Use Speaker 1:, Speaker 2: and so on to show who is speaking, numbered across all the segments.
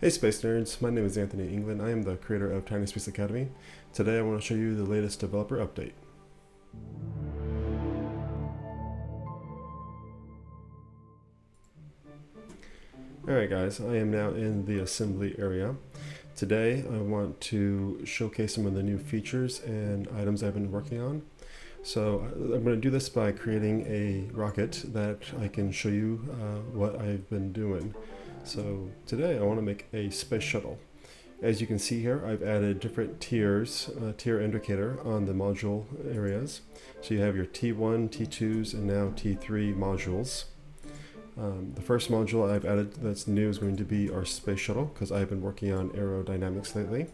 Speaker 1: Hey Space Nerds, my name is Anthony England. I am the creator of Tiny Space Academy. Today I want to show you the latest developer update. Alright guys, I am now in the assembly area. Today I want to showcase some of the new features and items I've been working on. So I'm going to do this by creating a rocket that I can show you what I've been doing. So today I want to make a space shuttle. As you can see here, I've added different tiers, tier indicator on the module areas. So you have your T1, T2s, and now T3 modules. The first module I've added that's new is going to be our space shuttle, because I've been working on aerodynamics lately.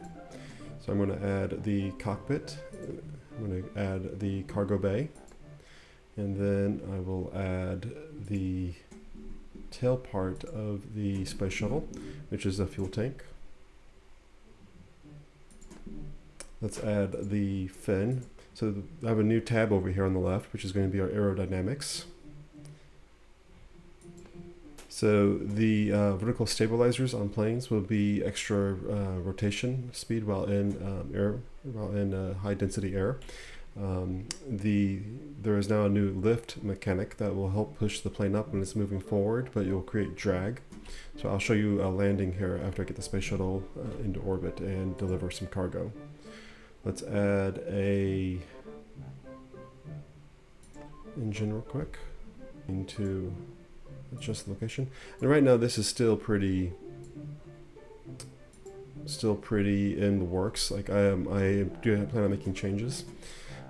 Speaker 1: So I'm going to add the cockpit, I'm going to add the cargo bay, and then I will add the tail part of the space shuttle, which is the fuel tank. Let's add the fin. So I have a new tab over here on the left, which is going to be our aerodynamics. So the vertical stabilizers on planes will be extra rotation speed while in high density air. There is now a new lift mechanic that will help push the plane up when it's moving forward, but you'll create drag. So I'll show you a landing here after I get the space shuttle into orbit and deliver some cargo. Let's add a engine real quick into adjust location. And right now this is still pretty in the works. Like I do plan on making changes.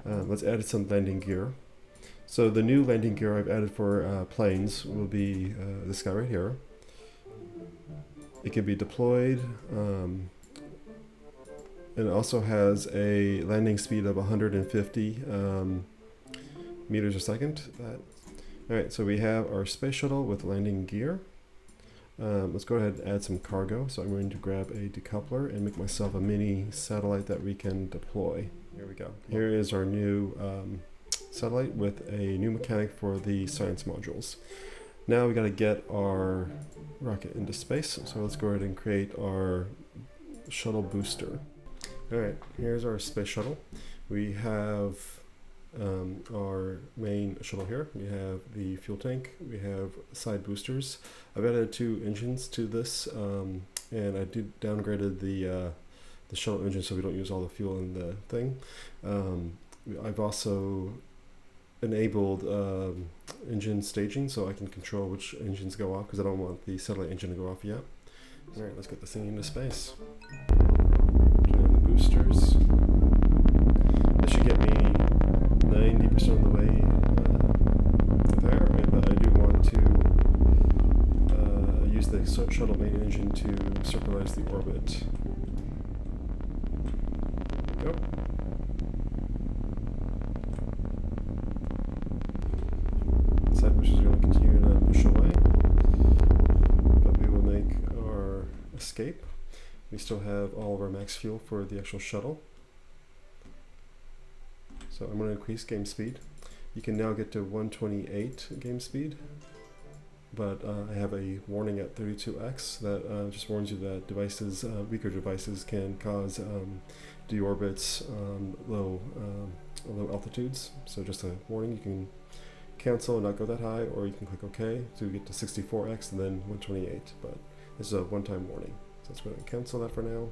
Speaker 1: Let's add some landing gear. So the new landing gear I've added for planes will be this guy right here. It can be deployed. It also has a landing speed of 150 meters a second. Alright, so we have our space shuttle with landing gear. Let's go ahead and add some cargo. So I'm going to grab a decoupler and make myself a mini satellite that we can deploy. Here we go. Here is our new satellite with a new mechanic for the science modules. Now we got to get our rocket into space. So let's go ahead and create our shuttle booster. Alright, here's our space shuttle. We have our main shuttle here. We have the fuel tank. We have side boosters. I've added 2 engines to this, and I downgraded the shuttle engine so we don't use all the fuel in the thing. I've also enabled engine staging so I can control which engines go off, because I don't want the satellite engine to go off yet. Alright, let's get this thing into space. Doing the boosters. This should get me 90% of the way there, but I do want to use the shuttle main engine to circularize the orbit. Go. Side boosters are going to continue to push away, but we will make our escape. We still have all of our max fuel for the actual shuttle. So I'm going to increase game speed. You can now get to 128 game speed, but I have a warning at 32x that just warns you that devices, weaker devices can cause deorbits on low altitudes. So just a warning, you can cancel and not go that high, or you can click OK to get to 64x and then 128, but this is a one-time warning. So let's go ahead and cancel that for now.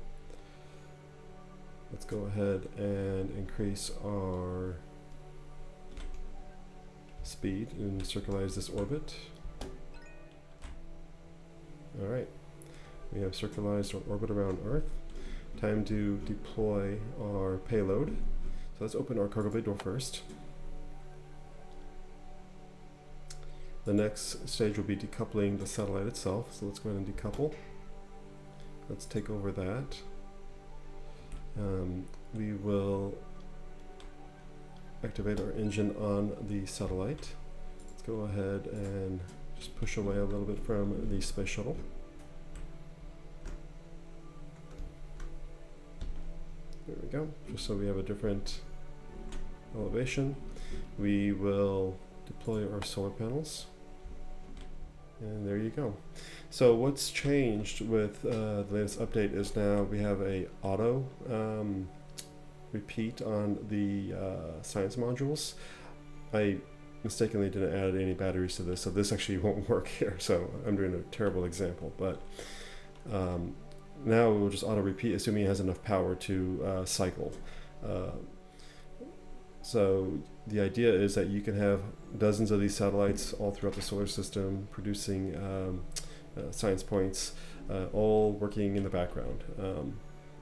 Speaker 1: Let's go ahead and increase our speed and circularize this orbit. Alright, we have circularized our orbit around Earth. Time to deploy our payload. So let's open our cargo bay door first. The next stage will be decoupling the satellite itself. So let's go ahead and decouple. Let's take over that. We will activate our engine on the satellite. Let's go ahead and just push away a little bit from the space shuttle. There we go, just so we have a different elevation. We will deploy our solar panels. And there you go. So what's changed with the latest update is now we have a auto repeat on the science modules. I mistakenly didn't add any batteries to this, so this actually won't work here. So I'm doing a terrible example, but now it will just auto repeat, assuming it has enough power to cycle. So the idea is that you can have dozens of these satellites all throughout the solar system producing science points, all working in the background.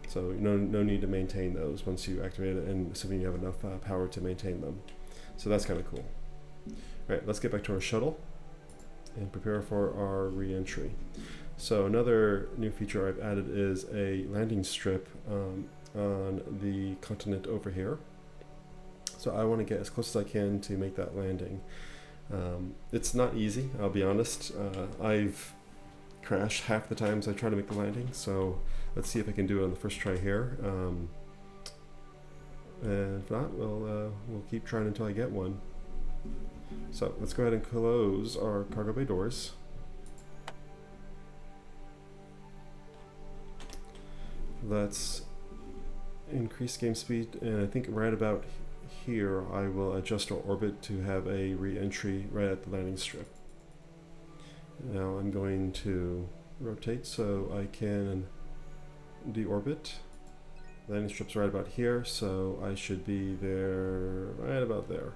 Speaker 1: So no need to maintain those once you activate it, and assuming you have enough power to maintain them. So that's kind of cool. All right, let's get back to our shuttle and prepare for our re-entry. So another new feature I've added is a landing strip on the continent over here. So I want to get as close as I can to make that landing. It's not easy, I'll be honest. I've crashed half the times I try to make the landing, so let's see if I can do it on the first try here. And if not, we'll keep trying until I get one. So let's go ahead and close our cargo bay doors. Let's increase game speed, and I think right about here I will adjust our orbit to have a re-entry right at the landing strip. Now I'm going to rotate so I can deorbit. Landing strip's right about here, so I should be there right about there.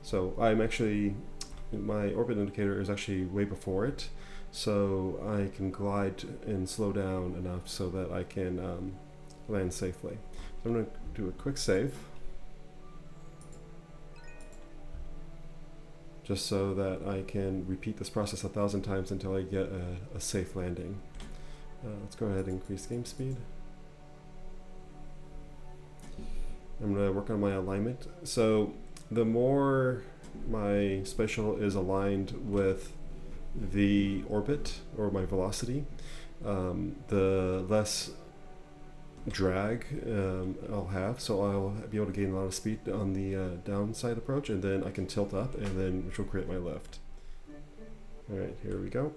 Speaker 1: So I'm actually, my orbit indicator is actually way before it, so I can glide and slow down enough so that I can land safely. So I'm going to do a quick save, just so that I can repeat this process 1,000 times until I get a safe landing. Let's go ahead and increase game speed. I'm going to work on my alignment. So the more my space shuttle is aligned with the orbit or my velocity, the less drag I'll have, so I'll be able to gain a lot of speed on the downside approach, and then I can tilt up, and then which will create my lift. All right, here we go.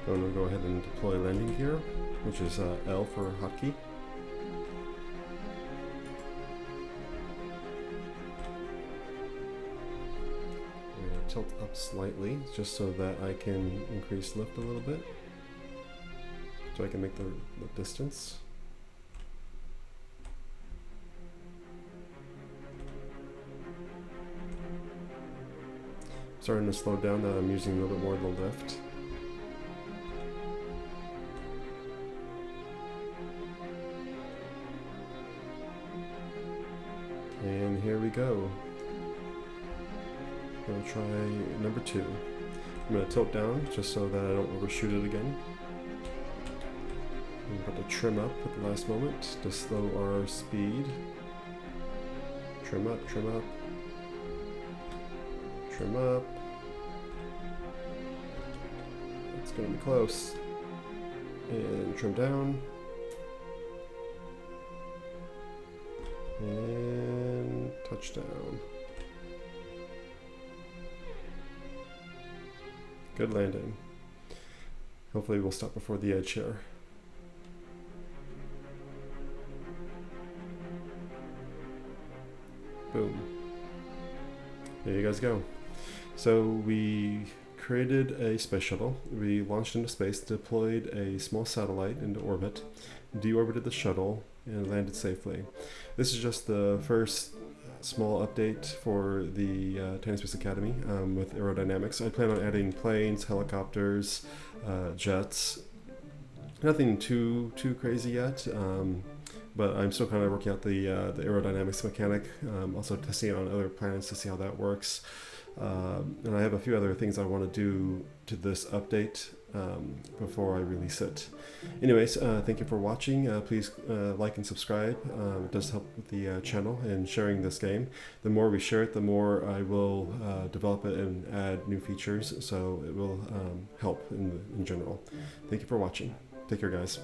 Speaker 1: I'm going to go ahead and deploy landing gear, which is L for hotkey. Tilt up slightly just so that I can increase lift a little bit, so I can make the distance. Starting to slow down now. I'm using a little bit more of the lift. And here we go. I'm going to try number 2. I'm going to tilt down just so that I don't overshoot it again. I'm about to trim up at the last moment to slow our speed. Trim up, trim up, trim up. It's going to be close. And trim down. And touchdown. Good landing. Hopefully we'll stop before the edge here. Boom. There you guys go. So we created a space shuttle. We launched into space, deployed a small satellite into orbit, deorbited the shuttle, and landed safely. This is just the first small update for the Tiny Space Academy with aerodynamics. I plan on adding planes, helicopters, jets. Nothing too crazy yet, but I'm still kind of working out the aerodynamics mechanic. Also testing it on other planets to see how that works. And I have a few other things I want to do to this update before I release it. Anyways, thank you for watching. Please like and subscribe. It does help with the channel and sharing this game. The more we share it, the more I will develop it and add new features, so it will help in general. Thank you for watching. Take care, guys.